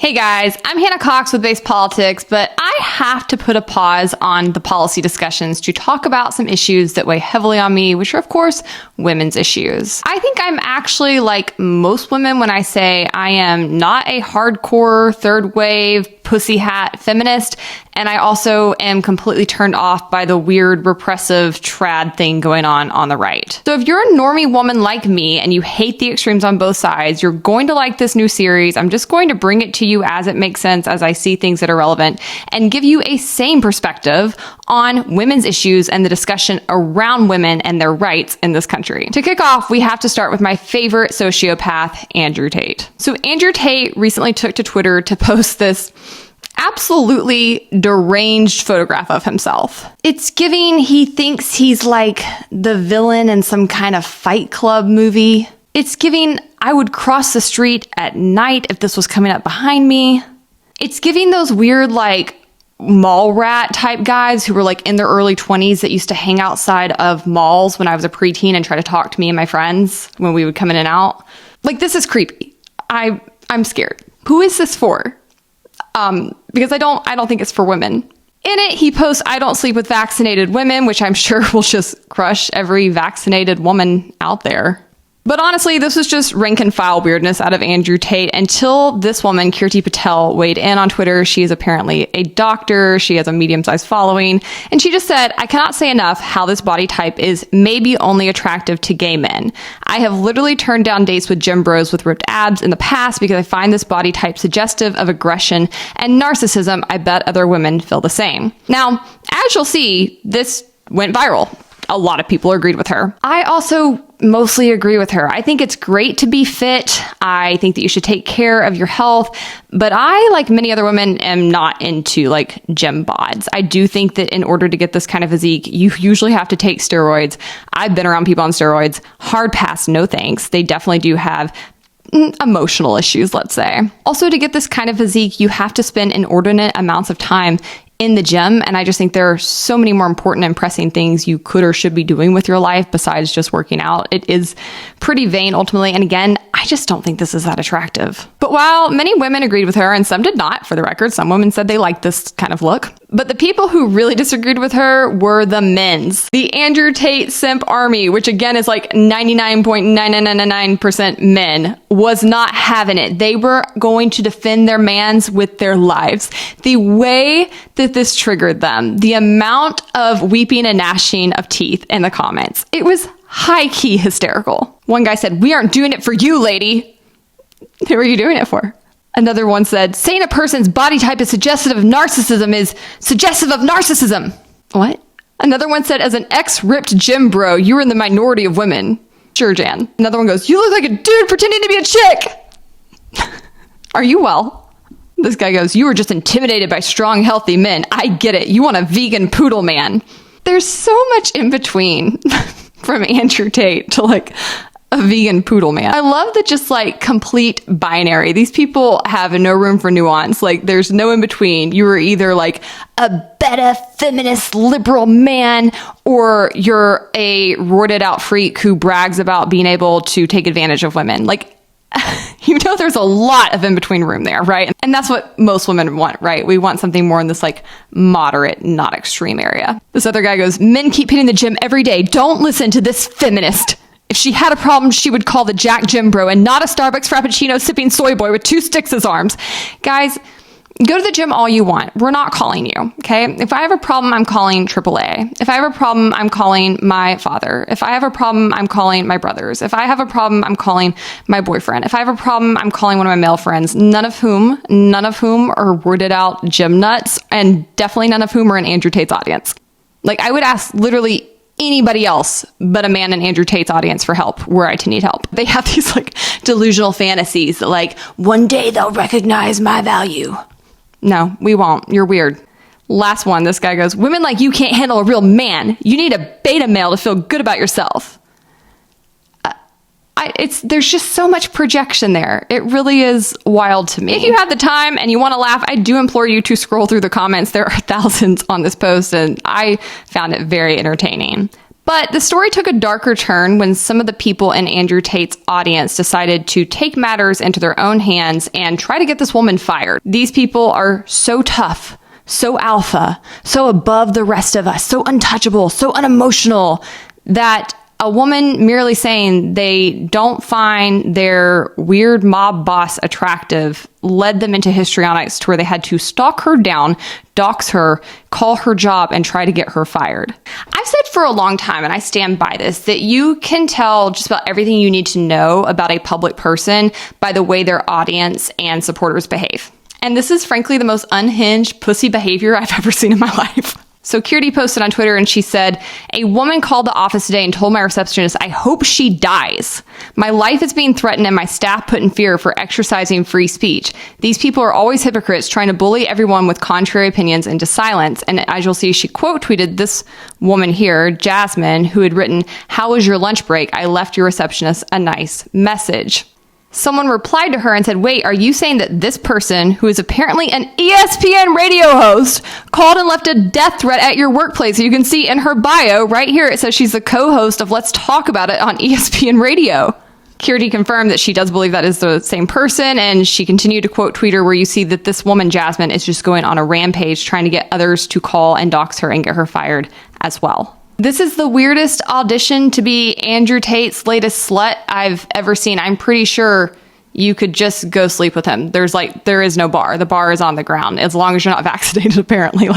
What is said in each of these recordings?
Hey guys, I'm Hannah Cox with Base Politics, but I have to put a pause on the policy discussions to talk about some issues that weigh heavily on me, which are, of course, women's issues. I think I'm actually like most women when I say I am not a hardcore third wave pussy hat feminist, and I also am completely turned off by the weird repressive trad thing going on the right. So if you're a normie woman like me and you hate the extremes on both sides, you're going to like this new series. I'm just going to bring it to you as it makes sense, as I see things that are relevant, and give you a sane perspective on women's issues and the discussion around women and their rights in this country. To kick off, we have to start with my favorite sociopath, Andrew Tate. So Andrew Tate recently took to Twitter to post this absolutely deranged photograph of himself. It's giving he thinks he's like the villain in some kind of Fight Club movie. It's giving I would cross the street at night if this was coming up behind me. It's giving those weird like mall rat type guys who were like in their early 20s that used to hang outside of malls when I was a preteen and try to talk to me and my friends when we would come in and out. Like, this is creepy. I'm scared. Who is this for? Because I don't think it's for women. In it, he posts, "I don't sleep with vaccinated women," which I'm sure will just crush every vaccinated woman out there. But honestly, this was just rank and file weirdness out of Andrew Tate until this woman, Kirti Patel, weighed in on Twitter. She is apparently a doctor. She has a medium-sized following. And she just said, "I cannot say enough how this body type is maybe only attractive to gay men. I have literally turned down dates with gym bros with ripped abs in the past because I find this body type suggestive of aggression and narcissism. I bet other women feel the same." Now, as you'll see, this went viral. A lot of people agreed with her. I also mostly agree with her. I think it's great to be fit. I think that you should take care of your health. But I, like many other women, am not into like gym bods. I do think that in order to get this kind of physique, you usually have to take steroids. I've been around people on steroids. Hard pass, no thanks. They definitely do have emotional issues, let's say. Also, to get this kind of physique, you have to spend inordinate amounts of time in the gym. And I just think there are so many more important and pressing things you could or should be doing with your life besides just working out. It is pretty vain ultimately. And again, I just don't think this is that attractive. But while many women agreed with her and some did not, for the record, some women said they liked this kind of look. But the people who really disagreed with her were the men's. The Andrew Tate simp army, which again is like 99.9999% men, was not having it. They were going to defend their mans with their lives. The way that this triggered them, the amount of weeping and gnashing of teeth in the comments, it was high-key hysterical. One guy said, "We aren't doing it for you, lady." Who are you doing it for? Another one said, "Saying a person's body type is suggestive of narcissism is suggestive of narcissism." What? Another one said, "As an ex-ripped gym bro, you're in the minority of women." Sure, Jan. Another one goes, "You look like a dude pretending to be a chick." Are you well? This guy goes, "You were just intimidated by strong, healthy men. I get it. You want a vegan poodle man." There's so much in between from Andrew Tate to like a vegan poodle man. I love the just like complete binary. These people have no room for nuance. Like, there's no in between. You are either like a better feminist liberal man or you're a roided out freak who brags about being able to take advantage of women. Like, you know, there's a lot of in-between room there, right? And that's what most women want, right? We want something more in this like moderate, not extreme area. This other guy goes, "Men keep hitting the gym every day. Don't listen to this feminist. If she had a problem, she would call the Jack Gym Bro and not a Starbucks Frappuccino sipping soy boy with 2 sticks as arms." Guys, go to the gym all you want. We're not calling you, okay? If I have a problem, I'm calling AAA. If I have a problem, I'm calling my father. If I have a problem, I'm calling my brothers. If I have a problem, I'm calling my boyfriend. If I have a problem, I'm calling one of my male friends, none of whom are worded out gym nuts, and definitely none of whom are in Andrew Tate's audience. Like, I would ask literally anybody else but a man in Andrew Tate's audience for help were I to need help. They have these like delusional fantasies that like, one day they'll recognize my value. No, we won't. You're weird. Last one, this guy goes, "Women like you can't handle a real man. You need a beta male to feel good about yourself." There's just so much projection there. It really is wild to me. If you have the time and you want to laugh, I do implore you to scroll through the comments. There are thousands on this post, and I found it very entertaining. But the story took a darker turn when some of the people in Andrew Tate's audience decided to take matters into their own hands and try to get this woman fired. These people are so tough, so alpha, so above the rest of us, so untouchable, so unemotional, that a woman merely saying they don't find their weird mob boss attractive led them into histrionics to where they had to stalk her down, dox her, call her job, and try to get her fired. I've said for a long time, and I stand by this, that you can tell just about everything you need to know about a public person by the way their audience and supporters behave. And this is frankly the most unhinged pussy behavior I've ever seen in my life. So Kirti posted on Twitter and she said, "A woman called the office today and told my receptionist, I hope she dies. My life is being threatened and my staff put in fear for exercising free speech. These people are always hypocrites trying to bully everyone with contrary opinions into silence." And as you'll see, she quote tweeted this woman here, Jasmine, who had written, "How was your lunch break? I left your receptionist a nice message." Someone replied to her and said, "Wait, are you saying that this person, who is apparently an ESPN radio host, called and left a death threat at your workplace?" You can see in her bio right here, it says she's the co-host of Let's Talk About It on ESPN Radio. Kirti confirmed that she does believe that is the same person, and she continued to quote tweet her, where you see that this woman, Jasmine, is just going on a rampage trying to get others to call and dox her and get her fired as well. This is the weirdest audition to be Andrew Tate's latest slut I've ever seen. I'm pretty sure you could just go sleep with him. There is no bar. The bar is on the ground. As long as you're not vaccinated, apparently.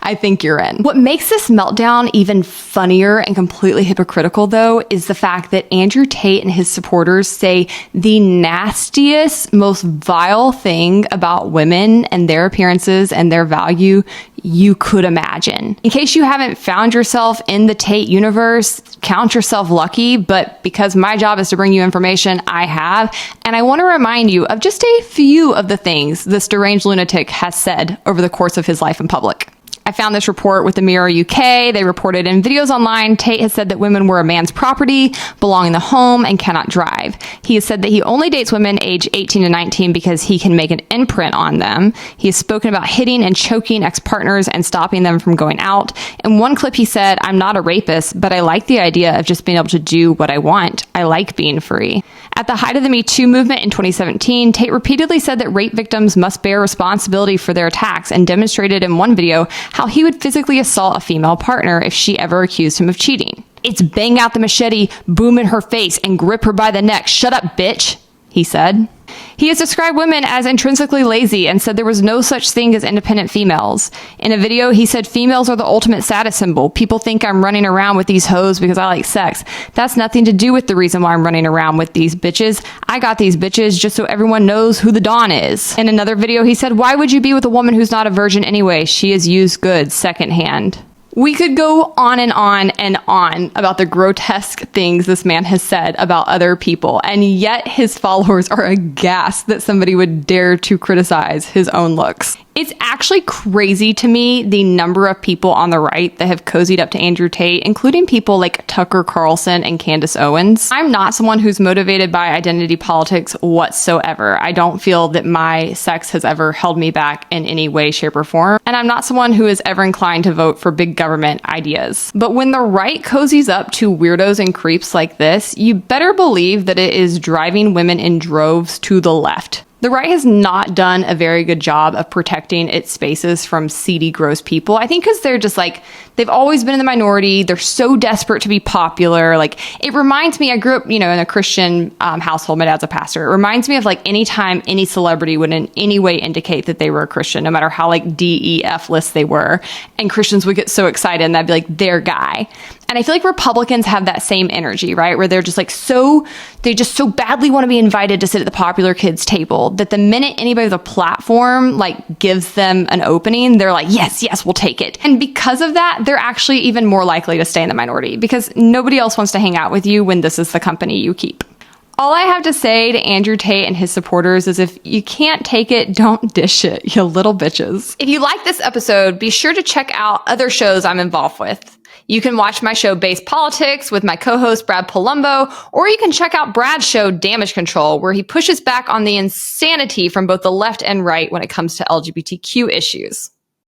I think you're in. What makes this meltdown even funnier and completely hypocritical, though, is the fact that Andrew Tate and his supporters say the nastiest, most vile thing about women and their appearances and their value you could imagine. In case you haven't found yourself in the Tate universe, count yourself lucky, but because my job is to bring you information, I have, and I want to remind you of just a few of the things this deranged lunatic has said over the course of his life in public. I found this report with the Mirror UK. They reported in videos online, Tate has said that women were a man's property, belong in the home, and cannot drive. He has said that he only dates women age 18 to 19 because he can make an imprint on them. He has spoken about hitting and choking ex-partners and stopping them from going out. In one clip, he said, "I'm not a rapist, but I like the idea of just being able to do what I want. I like being free." At the height of the Me Too movement in 2017, Tate repeatedly said that rape victims must bear responsibility for their attacks and demonstrated in one video how he would physically assault a female partner if she ever accused him of cheating. "It's bang out the machete, boom in her face, and grip her by the neck. Shut up, bitch," he said. He has described women as intrinsically lazy and said there was no such thing as independent females. In a video, he said females are the ultimate status symbol. "People think I'm running around with these hoes because I like sex. That's nothing to do with the reason why I'm running around with these bitches. I got these bitches just so everyone knows who the Dawn is." In another video, he said, "Why would you be with a woman who's not a virgin anyway? She is used goods secondhand." We could go on and on about the grotesque things this man has said about other people, and yet his followers are aghast that somebody would dare to criticize his own looks. It's actually crazy to me the number of people on the right that have cozied up to Andrew Tate, including people like Tucker Carlson and Candace Owens. I'm not someone who's motivated by identity politics whatsoever. I don't feel that my sex has ever held me back in any way, shape, or form. And I'm not someone who is ever inclined to vote for big government ideas. But when the right cozies up to weirdos and creeps like this, you better believe that it is driving women in droves to the left. The right has not done a very good job of protecting its spaces from seedy, gross people. I think because they're just they've always been in the minority. They're so desperate to be popular. It reminds me, I grew up, in a Christian household. My dad's a pastor. It reminds me of any time any celebrity would in any way indicate that they were a Christian, no matter how DEF list they were. And Christians would get so excited and that'd be their guy. And I feel like Republicans have that same energy, right? Where they're just they just so badly want to be invited to sit at the popular kids table that the minute anybody with a platform gives them an opening, they're like, yes, we'll take it. And because of that, they're actually even more likely to stay in the minority because nobody else wants to hang out with you when this is the company you keep. All I have to say to Andrew Tate and his supporters is if you can't take it, don't dish it, you little bitches. If you like this episode, be sure to check out other shows I'm involved with. You can watch my show Base Politics with my co-host Brad Palumbo, or you can check out Brad's show Damage Control, where he pushes back on the insanity from both the left and right when it comes to LGBTQ issues.